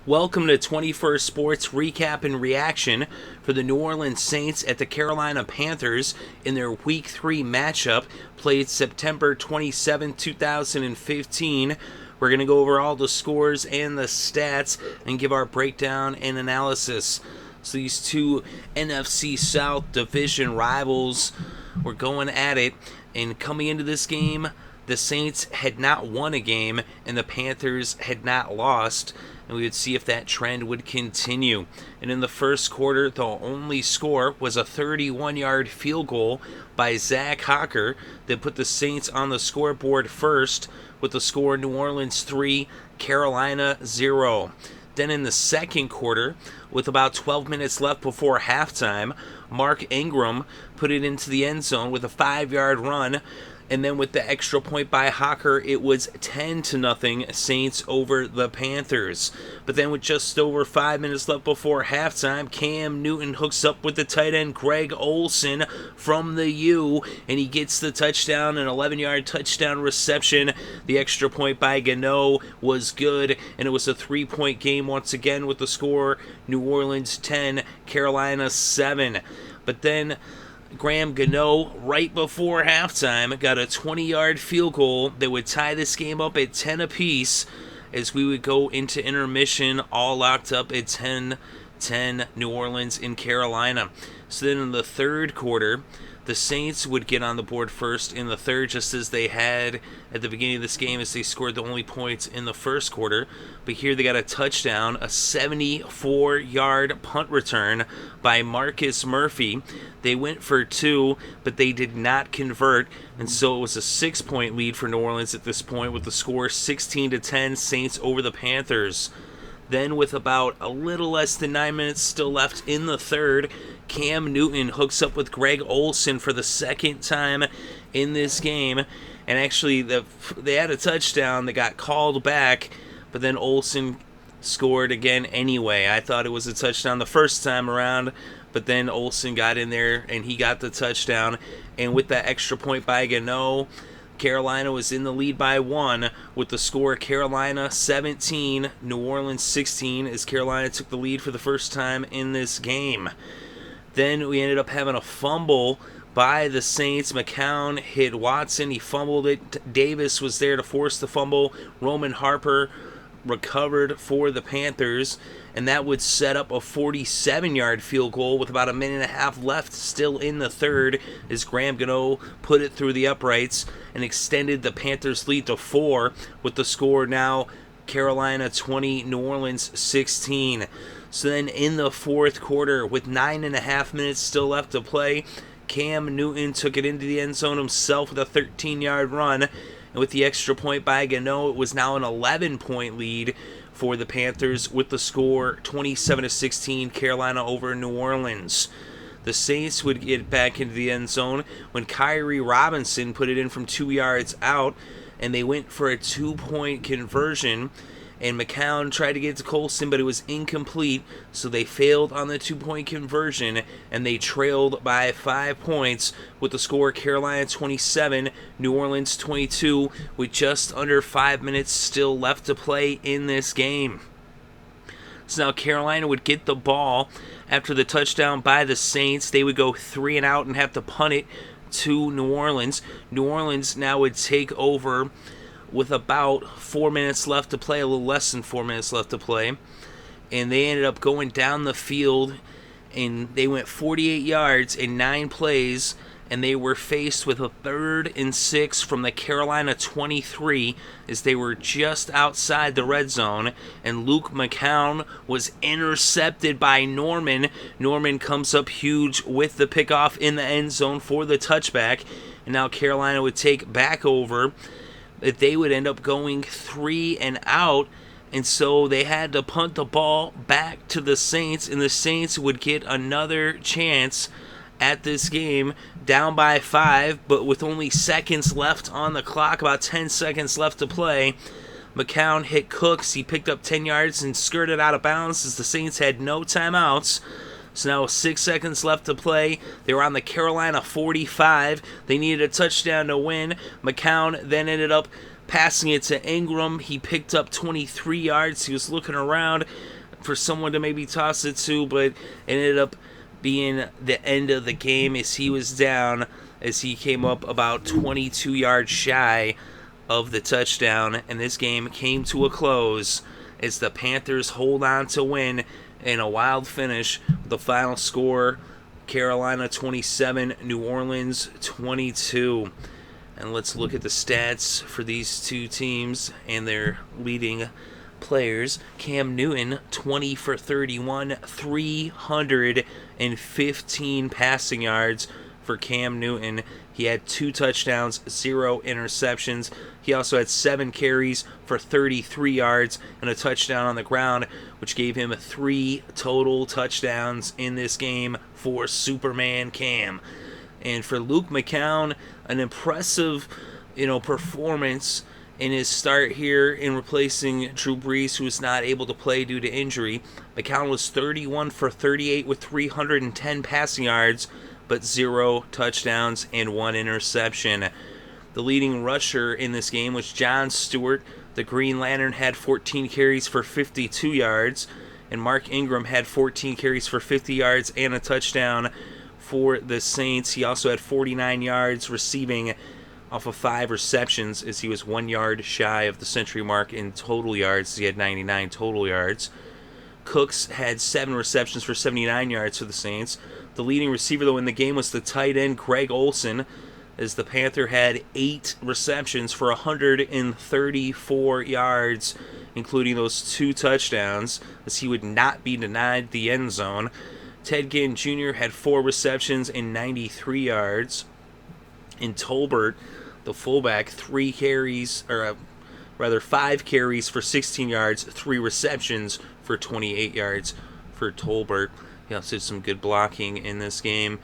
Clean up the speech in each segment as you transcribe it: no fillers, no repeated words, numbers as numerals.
Welcome to 21st Sports Recap and Reaction for the New Orleans Saints at the Carolina Panthers in their Week 3 matchup, played September 27, 2015. We're going to go over all the scores and the stats and give our breakdown and analysis. So these two NFC South division rivals were going at it, and coming into this game, the Saints had not won a game and the Panthers had not lost, and we would see if that trend would continue. And in the first quarter, the only score was a 31-yard field goal by Zach Hocker that put the Saints on the scoreboard first, with the score New Orleans 3, Carolina 0. Then in the second quarter, with about 12 minutes left before halftime, Mark Ingram put it into the end zone with a 5-yard run. And then with the extra point by Hocker, it was 10-0 Saints over the Panthers. But then with just over 5 minutes left before halftime, Cam Newton hooks up with the tight end Greg Olsen from the U, and he gets the touchdown, an 11-yard touchdown reception. The extra point by Gano was good, and it was a 3-point game once again with the score New Orleans 10, Carolina 7. But then Graham Gano, right before halftime, got a 20-yard field goal that would tie this game up at 10 apiece as we would go into intermission, all locked up at 10-10 New Orleans in Carolina. So then in the third quarter, the Saints would get on the board first in the third, just as they had at the beginning of this game, as they scored the only points in the first quarter. But here they got a touchdown, a 74-yard punt return by Marcus Murphy. They went for two, but they did not convert, and so it was a 6-point lead for New Orleans at this point, with the score 16-10 Saints over the Panthers. Then with about a little less than 9 minutes still left in the third, Cam Newton hooks up with Greg Olsen for the second time in this game. And actually, they had a touchdown that got called back, but then Olsen scored again anyway. I thought it was a touchdown the first time around, but then Olsen got in there and he got the touchdown. And with that extra point by Gano, Carolina was in the lead by 1 with the score Carolina 17, New Orleans 16, as Carolina took the lead for the first time in this game. Then we ended up having a fumble by the Saints. McCown hit Watson. He fumbled it. Davis was there to force the fumble. Roman Harper recovered for the Panthers, and that would set up a 47-yard field goal with about a minute and a half left still in the third, as Graham Gano put it through the uprights and extended the Panthers' lead to 4, with the score now Carolina 20, New Orleans 16. So then in the fourth quarter, with 9.5 minutes still left to play, Cam Newton took it into the end zone himself with a 13-yard run. And with the extra point by Gano, it was now an 11-point lead for the Panthers, with the score 27-16, Carolina over New Orleans. The Saints would get back into the end zone when Kyrie Robinson put it in from 2 yards out, and they went for a 2-point conversion. And McCown tried to get to Colson, but it was incomplete, so they failed on the 2-point conversion, and they trailed by 5 points with the score Carolina 27, New Orleans 22, with just under 5 minutes still left to play in this game. So now Carolina would get the ball after the touchdown by the Saints. They would go 3 and out and have to punt it to New Orleans. New Orleans now would take over with about 4 minutes left to play, a little less than 4 minutes left to play. And they ended up going down the field, and they went 48 yards in 9 plays, and they were faced with a 3rd and 6 from the Carolina 23 as they were just outside the red zone, and Luke McCown was intercepted by Norman. Norman comes up huge with the pickoff in the end zone for the touchback, and now Carolina would take back over. That they would end up going 3 and out, and so they had to punt the ball back to the Saints, and the Saints would get another chance at this game, down by 5, but with only seconds left on the clock, about 10 seconds left to play. McCown hit Cooks. He picked up 10 yards and skirted out of bounds as the Saints had no timeouts. So now 6 seconds left to play. They were on the Carolina 45. They needed a touchdown to win. McCown then ended up passing it to Ingram. He picked up 23 yards. He was looking around for someone to maybe toss it to, but it ended up being the end of the game as he was down, as he came up about 22 yards shy of the touchdown, and this game came to a close as the Panthers hold on to win in a wild finish. The final score, Carolina 27, New Orleans 22. And let's look at the stats for these two teams and their leading players. Cam Newton, 20 for 31, 315 passing yards for Cam Newton. He had 2 touchdowns, 0 interceptions. He also had 7 carries for 33 yards and a touchdown on the ground, which gave him 3 total touchdowns in this game for Superman Cam. And for Luke McCown, an impressive, performance in his start here in replacing Drew Brees, who was not able to play due to injury. McCown was 31 for 38 with 310 passing yards, but 0 touchdowns and 1 interception. The leading rusher in this game was John Stewart. The Green Lantern had 14 carries for 52 yards, and Mark Ingram had 14 carries for 50 yards and a touchdown for the Saints. He also had 49 yards receiving off of 5 receptions, as he was 1 yard shy of the century mark in total yards. He had 99 total yards. Cooks had 7 receptions for 79 yards for the Saints. The leading receiver, though, in the game was the tight end, Greg Olsen, as the Panther had 8 receptions for 134 yards, including those 2 touchdowns, as he would not be denied the end zone. Ted Ginn Jr. had 4 receptions and 93 yards. In Tolbert, the fullback, 5 carries for 16 yards, 3 receptions for 28 yards for Tolbert. He also did some good blocking in this game.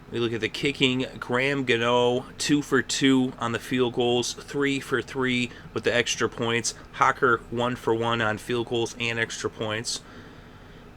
We look at the kicking. Graham Gano, 2 for 2 on the field goals, 3 for 3 with the extra points. Hocker, 1 for 1 on field goals and extra points.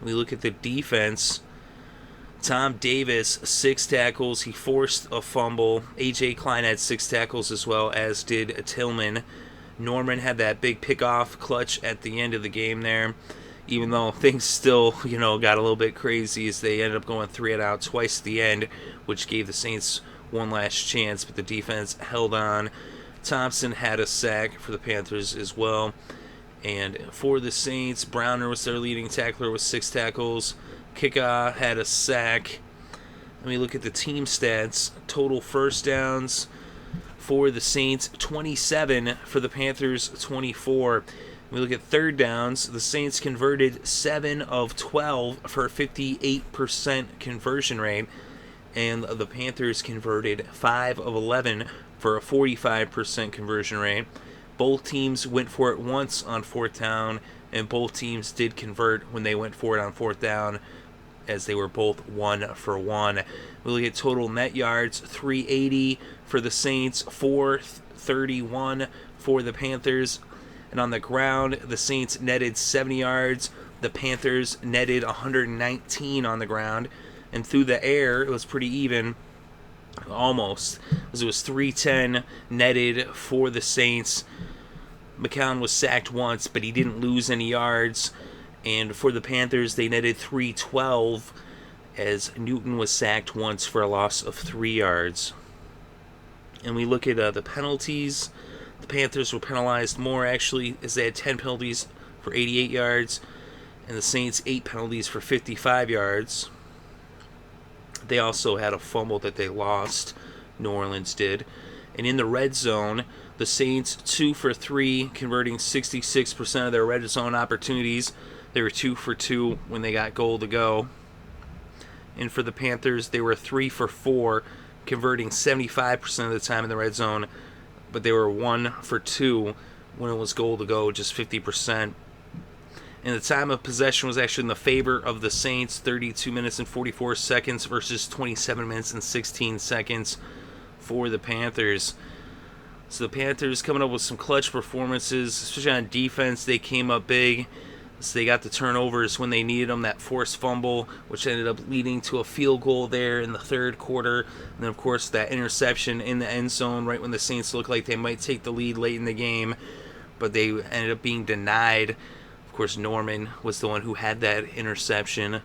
We look at the defense. Tom Davis, 6 tackles. He forced a fumble. A.J. Klein had 6 tackles as well, as did Tillman. Norman had that big pickoff clutch at the end of the game there, even though things still, got a little bit crazy as they ended up going 3 and out twice at the end, which gave the Saints one last chance, but the defense held on. Thompson had a sack for the Panthers as well. And for the Saints, Browner was their leading tackler with 6 tackles. Kika had a sack. Let me look at the team stats. Total first downs for the Saints, 27. For the Panthers, 24. We look at third downs. The Saints converted 7 of 12 for a 58% conversion rate, and the Panthers converted 5 of 11 for a 45% conversion rate. Both teams went for it once on 4th down, and both teams did convert when they went for it on 4th down, as they were both 1 for 1. We look at total net yards, 380 for the Saints, 431 for the Panthers. And on the ground, the Saints netted 70 yards. The Panthers netted 119 on the ground. And through the air, it was pretty even, almost, as it was 310 netted for the Saints. McCown was sacked once, but he didn't lose any yards. And for the Panthers, they netted 312, as Newton was sacked once for a loss of 3 yards. And we look at the penalties. The Panthers were penalized more, actually, as they had 10 penalties for 88 yards, and the Saints 8 penalties for 55 yards. They also had a fumble that they lost, New Orleans did. And in the red zone, the Saints 2 for 3, converting 66% of their red zone opportunities. They were 2 for 2 when they got goal to go. And for the Panthers, they were 3 for 4, converting 75% of the time in the red zone, but they were 1 for 2 when it was goal to go, just 50%. And the time of possession was actually in the favor of the Saints, 32 minutes and 44 seconds versus 27 minutes and 16 seconds for the Panthers. So the Panthers coming up with some clutch performances, especially on defense. They came up big. So they got the turnovers when they needed them, that forced fumble, which ended up leading to a field goal there in the third quarter. And then, of course, that interception in the end zone right when the Saints looked like they might take the lead late in the game, but they ended up being denied. Of course, Norman was the one who had that interception.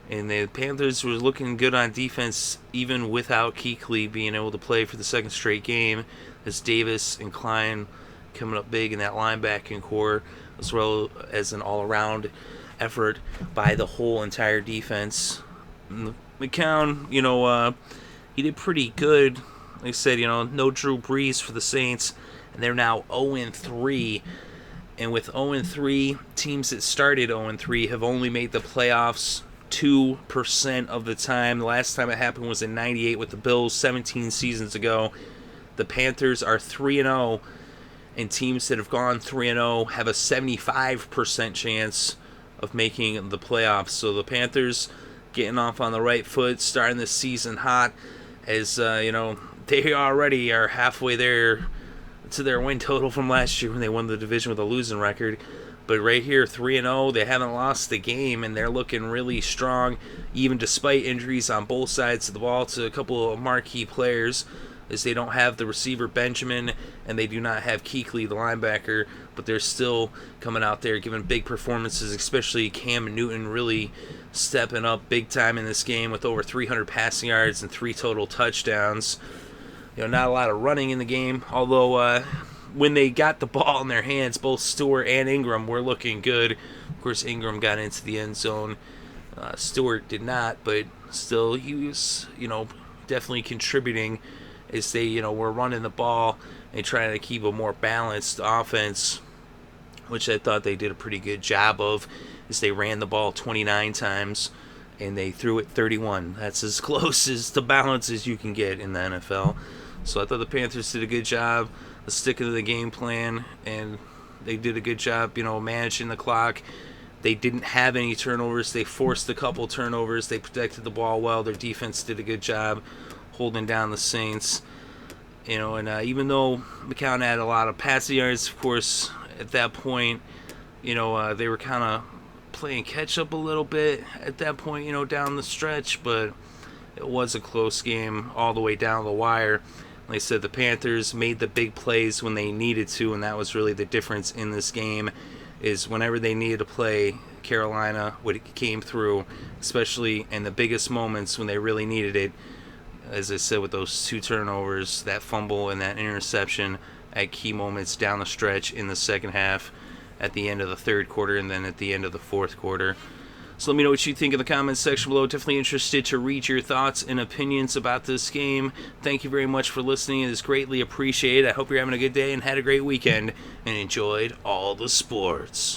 And the Panthers were looking good on defense, even without Kuechly being able to play for the second straight game, as Davis and Klein coming up big in that linebacking core, as well as an all-around effort by the whole entire defense. And McCown, he did pretty good. Like I said, no Drew Brees for the Saints, and they're now 0-3. And with 0-3, teams that started 0-3 have only made the playoffs 2% of the time. The last time it happened was in '98 with the Bills 17 seasons ago. The Panthers are 3-0, and teams that have gone 3-0 have a 75% chance of making the playoffs. So the Panthers getting off on the right foot, starting the season hot, as they already are halfway there to their win total from last year when they won the division with a losing record. But right here, 3-0, they haven't lost the game, and they're looking really strong, even despite injuries on both sides of the ball to a couple of marquee players, as they don't have the receiver Benjamin, and they do not have Kuechly, the linebacker, but they're still coming out there giving big performances, especially Cam Newton really stepping up big time in this game with over 300 passing yards and 3 total touchdowns. Not a lot of running in the game, although when they got the ball in their hands, both Stewart and Ingram were looking good. Of course, Ingram got into the end zone. Stewart did not, but still he was, definitely contributing as they, were running the ball and trying to keep a more balanced offense, which I thought they did a pretty good job of, as they ran the ball 29 times and they threw it 31. That's as close as to balance as you can get in the NFL. So I thought the Panthers did a good job of sticking to the game plan, and they did a good job, managing the clock. They didn't have any turnovers. They forced a couple turnovers. They protected the ball well. Their defense did a good job holding down the Saints. And even though McCown had a lot of passing yards, of course, at that point, they were kind of playing catch-up a little bit at that point, down the stretch, but it was a close game all the way down the wire. Like I said, the Panthers made the big plays when they needed to, and that was really the difference in this game, is whenever they needed to play, Carolina came through, especially in the biggest moments when they really needed it. As I said, with those 2 turnovers, that fumble and that interception at key moments down the stretch in the second half, at the end of the third quarter, and then at the end of the fourth quarter. So let me know what you think in the comments section below. Definitely interested to read your thoughts and opinions about this game. Thank you very much for listening. It is greatly appreciated. I hope you're having a good day and had a great weekend and enjoyed all the sports.